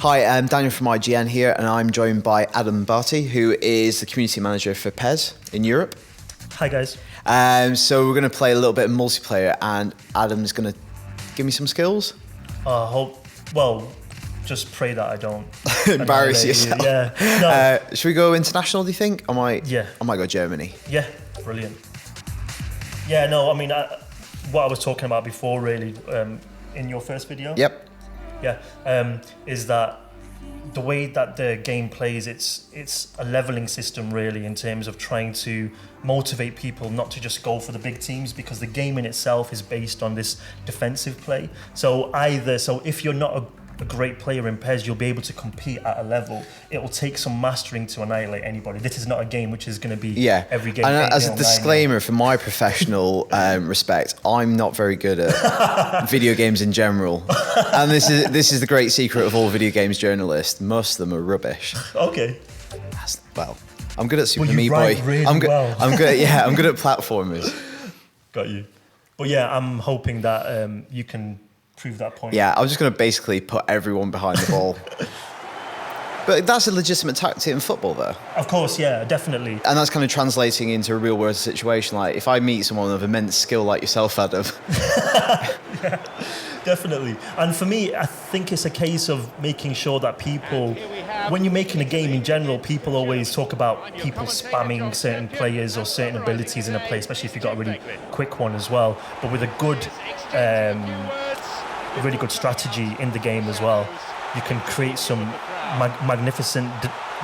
Hi, I'm Daniel from IGN here, and I'm joined by Adam Barty, who is the community manager for PES in Europe. Hi, guys. So we're going to play a little bit of multiplayer, and Adam's going to give me some skills. Just pray that I don't embarrass yourself. Yeah. No. Should we go international, do you think? I might go Germany. Yeah, brilliant. Yeah, no, I mean, what I was talking about before, really, in your first video. Yep. Yeah, is that the way that the game plays, it's a leveling system, really, in terms of trying to motivate people not to just go for the big teams, because the game in itself is based on this defensive play. So if you're not a great player in PES, you'll be able to compete at a level. It will take some mastering to annihilate anybody. This is not a game which is going to be every game. And as a disclaimer, for my professional respect, I'm not very good at video games in general. And this is the great secret of all video games journalists. Most of them are rubbish. Okay. I'm good at Super Meat Boy. Really I'm good at platformers. Got you. But yeah, I'm hoping that you can prove that point. Yeah, I was just going to basically put everyone behind the ball. But that's a legitimate tactic in football, though. Of course, yeah, definitely. And that's kind of translating into a real-world situation. Like, if I meet someone of immense skill like yourself, Adam. Yeah, definitely. And for me, I think it's a case of making sure that people, when you're making a game in general, people always talk about people spamming certain players or certain abilities in a play, especially if you've got a really quick one as well. But with a really good strategy in the game as well, you can create some magnificent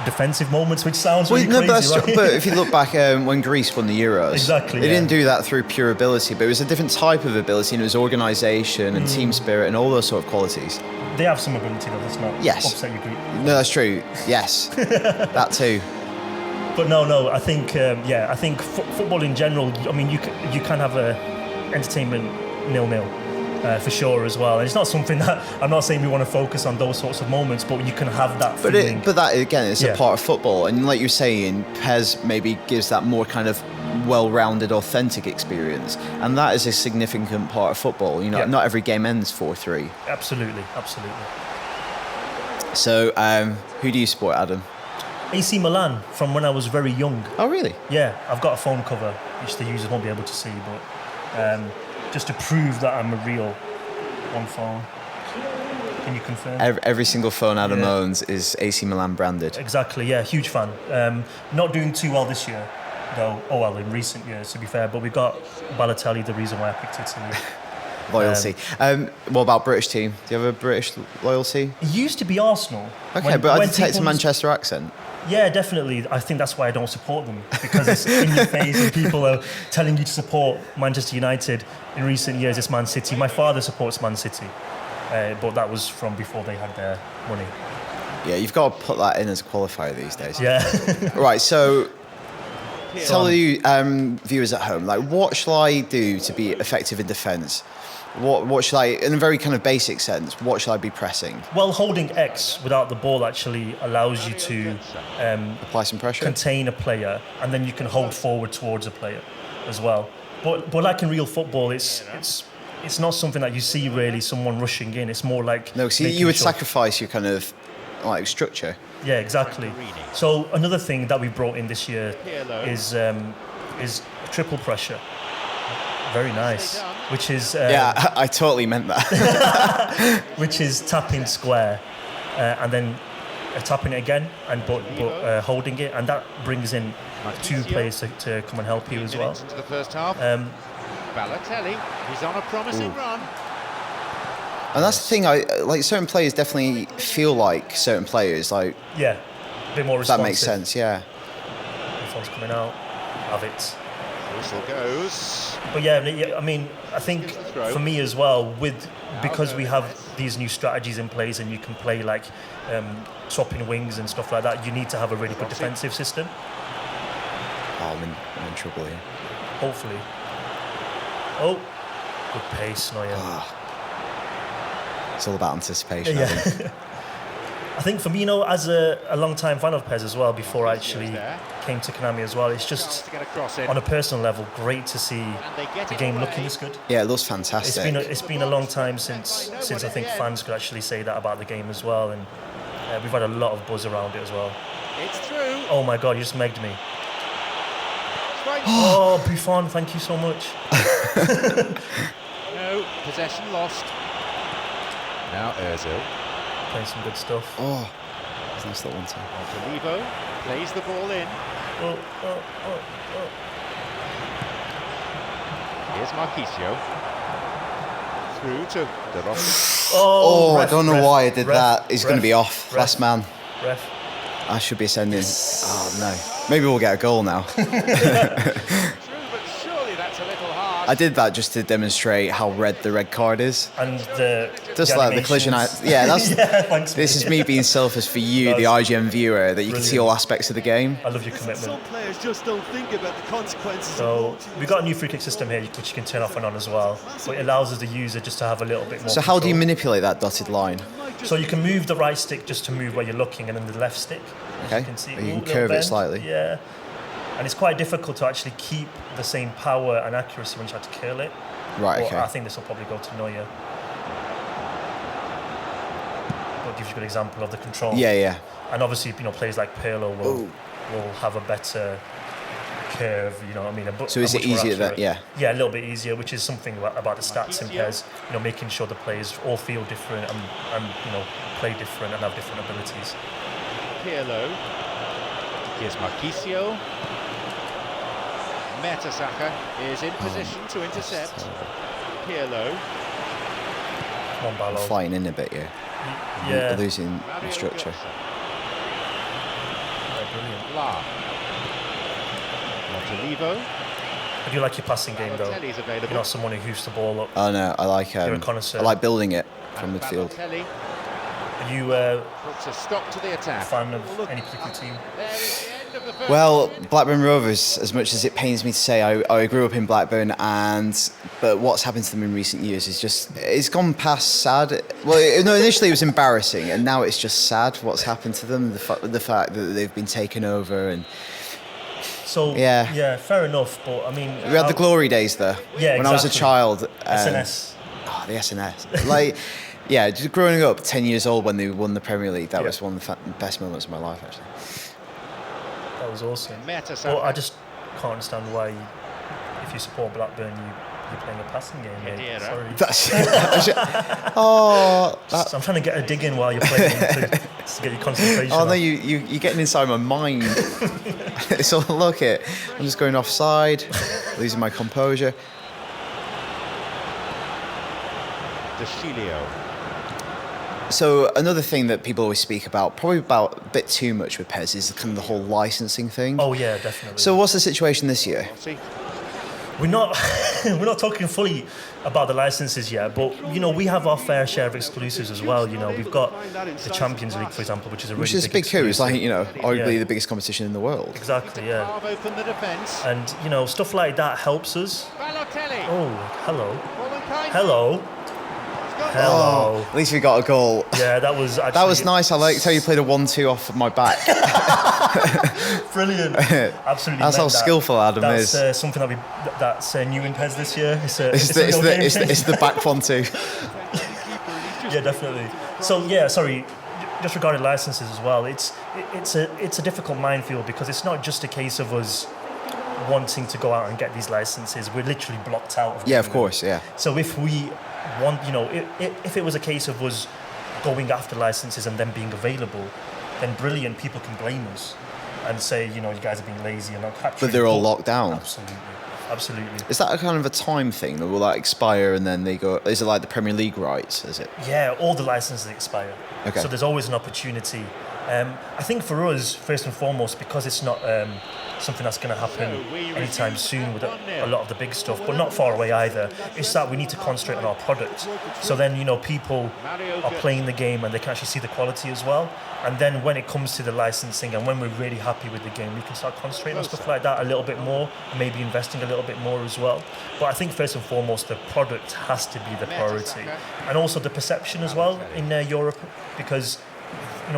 defensive moments, which sounds really crazy, right? But if you look back when Greece won the Euros, exactly, they didn't do that through pure ability, but it was a different type of ability, and it was organisation and team spirit and all those sort of qualities. They have some ability, though. That's not upset you, Greece. No, that's true. Yes, that too. But no. I think I think football in general. I mean, you can have a entertainment 0-0. For sure as well. And it's not something that I'm not saying we want to focus on those sorts of moments, but you can have that feeling. But that again, it's a part of football, and like you're saying, PES maybe gives that more kind of well-rounded, authentic experience, and that is a significant part of football. You know, not every game ends 4-3. Absolutely. So, who do you support, Adam? AC Milan from when I was very young. Oh, really? Yeah, I've got a phone cover which the users won't be able to see, but. Just to prove that I'm a real one phone. Can you confirm? Every single phone Adam owns is AC Milan branded. Exactly, yeah, huge fan. Not doing too well this year, though. Oh, well, in recent years, to be fair. But we've got Balotelli, the reason why I picked Italy. Loyalty. What about British team? Do you have a British loyalty? It used to be Arsenal. Okay, but I detect a Manchester accent. Yeah, definitely. I think that's why I don't support them, because it's in your face and people are telling you to support Manchester United. In recent years, it's Man City. My father supports Man City, but that was from before they had their money. Yeah, you've got to put that in as a qualifier these days. Yeah. Right, so tell you viewers at home, like, what shall I do to be effective in defence? What should I, in a very kind of basic sense, what should I be pressing? Well, holding X without the ball actually allows you to apply some pressure, contain a player, and then you can hold forward towards a player as well. But like in real football, it's not something that you see really, someone rushing in. It's more like... No, see, you would sacrifice your kind of like structure. Yeah, exactly. So another thing that we brought in this year is triple pressure. Very nice. Which is... yeah, I totally meant that. Which is tapping square and then tapping it again, and but holding it, and that brings in two players to come and help you as well. Into the first half. Balotelli, he's on a promising run. And that's the thing, I like certain players definitely feel like certain players, like... Yeah, a bit more responsive. That makes sense, yeah. The phone's coming out. Have it. Whistle goes. But yeah, I mean, I think for me as well, because we have these new strategies in place and you can play like swapping wings and stuff like that, you need to have a really good defensive system. Oh, I'm in trouble here. Hopefully. Oh, good pace, Neuer. It's all about anticipation. Yeah. I think for me, as a long-time fan of PES as well, before I actually came to Konami as well, it's just, on a personal level, great to see the game looking this good. Yeah, it looks fantastic. It's been a long time since I think fans could actually say that about the game as well, and We've had a lot of buzz around it as well. It's through. Oh my God, you just megged me. Right. Oh, Buffon, thank you so much. No, possession lost. Now Ozil. Playing some good stuff. Oh, that's that one too. Olivo plays the ball in. Oh. Here's Marquisio. Through to De Rossi. Oh, ref, I don't know ref, why I did ref, that. He's going to ref, be off. ref. Last man. Ref. I should be ascending. Oh, no. Maybe we'll get a goal now. True, but surely that's a little hard. I did that just to demonstrate how red the red card is. And Just like the collision. Yeah, that's. Yeah, thanks. This is me being selfish for you, the IGN viewer, that you can see all aspects of the game. I love your commitment. Some players just don't think about the consequences. So we've got a new free kick system here, which you can turn off and on as well. But it allows us, the user, just to have a little bit more. So how do you control. manipulate that dotted line? So you can move the right stick just to move where you're looking, and then the left stick. as Okay. You can see. You can Ooh, little curve it bend. slightly. Yeah. And it's quite difficult to actually keep the same power and accuracy when you try to curl it. Right, But okay. I think this will probably go to Neuer. But gives you a good example of the control. Yeah. And obviously, players like Pirlo will have a better curve, you know what I mean? So is it easier that, yeah? Yeah, a little bit easier, which is something about the stats in PES, making sure the players all feel different and play different and have different abilities. Pirlo. Here's Marquisio. Mertesacker is in position to intercept. Pirlo. Come on, Ballo. Flying in a bit here. Yeah. Losing the structure. Yeah, brilliant. La. Montolivo. I do like your passing game, though. Balotelli's You're available. not someone who hoofs the ball up. Oh no, I like You're a connoisseur. I like building it from midfield. Balotelli Are you a puts a stop to the attack. fan of any particular team? There is the end of the first. Well, Blackburn Rovers, as much as it pains me to say, I grew up in Blackburn, but what's happened to them in recent years is it's gone past sad. Well, no, initially it was embarrassing, and now it's just sad what's happened to them. The fact that they've been taken over, and So, Yeah. fair enough, but I mean... we had the glory days there. Yeah, when I was a exactly. child. SNS. Oh, the SNS. Like, yeah, just growing up, 10 years old when they won the Premier League, that was one of the best moments of my life, actually. That was awesome. Mertesacker. But I just can't understand why, if you support Blackburn, you're playing a passing game, mate. Hedera. Sorry. That's I'm trying to get a dig in while you're playing to get your concentration. Oh no, up. you're getting inside my mind. So look it, I'm just going offside, losing my composure. De Chilio. So another thing that people always speak about, probably about a bit too much with PES, is kind of the whole licensing thing. Oh yeah, definitely. So what's the situation this year? Rossi. we're not talking fully about the licenses yet, but we have our fair share of exclusives as well. We've got the Champions League, for example, which is a really Which is a big big coup. It's like, exclusive. arguably Yeah. the biggest competition in the world. Exactly, yeah. Carve open the defence. And stuff like that helps us. Balotelli. Oh, hello, Womankind. hello, hello. At least we got a goal. Yeah, that was actually That was nice. I liked how you played a 1-2 off of my back. brilliant. Absolutely. That's how meant that. skillful Adam That's is. something that's new in PES this year. It's a It's real game it's the back 1-2. Yeah, definitely. So yeah, sorry. Just regarding licenses as well, it's a difficult minefield because it's not just a case of us wanting to go out and get these licenses. We're literally blocked out. Yeah, of getting them. course, yeah. So if we want, if it was a case of us going after licenses and them being available, then brilliant. People can blame us and say, you guys are being lazy and not capturing. But they're all locked down. Absolutely. Is that a kind of a time thing? Or will that expire and then they go? Is it like the Premier League rights? Is it? Yeah, all the licenses expire. Okay. So there's always an opportunity. I think for us, first and foremost, because it's not something that's going to happen anytime soon with a lot of the big stuff, but not far away either, it's that we need to concentrate on our product. So then, people are playing the game and they can actually see the quality as well. And then when it comes to the licensing and when we're really happy with the game, we can start concentrating on stuff like that a little bit more, maybe investing a little bit more as well. But I think first and foremost, the product has to be the priority. And also the perception as well in Europe, because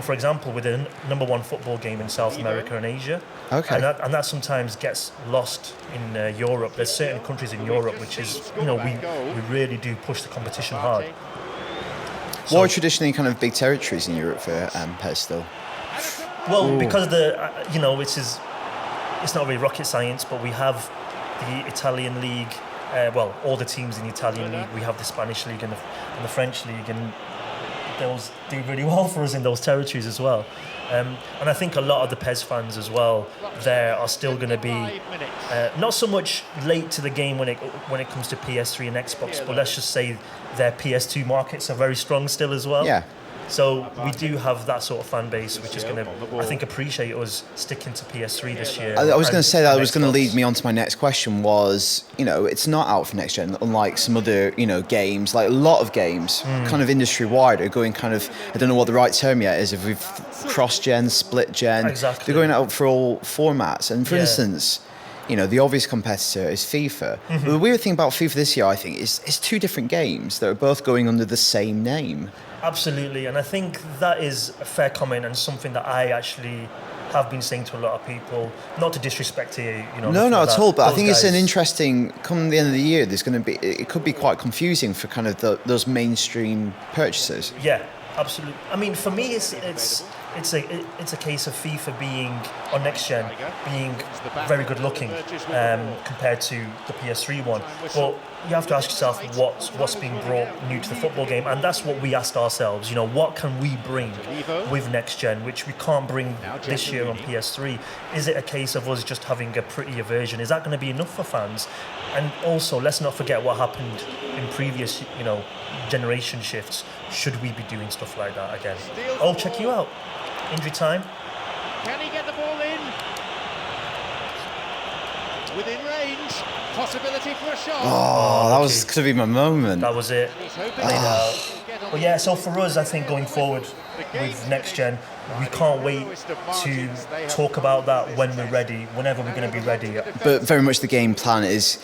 for example, with the number one football game in South America and Asia, Okay. and that sometimes gets lost in Europe. There's certain countries in Europe which is, we really do push the competition hard. What are traditionally kind of big territories in Europe for PES still? Well, because it's not really rocket science, but we have the Italian league. Well, all the teams in the Italian league. We have the Spanish league and the French league, and those do really well for us in those territories as well. And I think a lot of the PES fans as well there are still going to be not so much late to the game when it comes to PS3 and Xbox, but let's just say their PS2 markets are very strong still as well. Yeah. So we do have that sort of fan base, which is going to, I think, appreciate us sticking to PS3 this year. I was going to say that was going to Xbox. lead me on to my next question was, it's not out for next gen, unlike some other, games, like a lot of games, kind of industry-wide are going kind of, I don't know what the right term yet is, if we've cross-gen, split-gen. Exactly. They're going out for all formats. And for Yeah. instance, the obvious competitor is FIFA. But the weird thing about FIFA this year, I think, is it's two different games that are both going under the same name. Absolutely, and I think that is a fair comment and something that I actually have been saying to a lot of people. Not to disrespect here, No, not at all. But I those think it's an guys- interesting. Come the end of the year, it could be quite confusing for kind of those mainstream purchasers. Yeah, absolutely. I mean, for me, it's a case of FIFA being on next gen being very good looking compared to the PS3 one. But you have to ask yourself what's being brought new to the football game, and that's what we asked ourselves. What can we bring with next gen, which we can't bring this year on PS3? Is it a case of us just having a prettier version? Is that going to be enough for fans? And also, let's not forget what happened in previous, generation shifts. Should we be doing stuff like that again? Oh, check you out. Injury time. Can he get the ball in? Within range. Possibility for a shot. Oh, that was going to be my moment. That was it. He's hoping Played out. But yeah, so for us, I think going forward with next gen, we can't wait to talk about that when we're ready, whenever we're going to be ready. But very much the game plan is,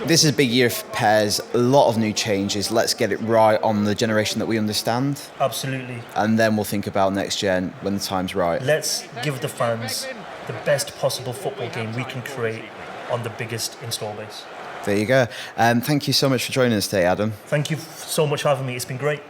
this is a big year for PES, a lot of new changes. Let's get it right on the generation that we understand. Absolutely. And then we'll think about next gen when the time's right. Let's give the fans the best possible football game we can create on the biggest install base. There you go. Thank you so much for joining us today, Adam. Thank you so much for having me. It's been great.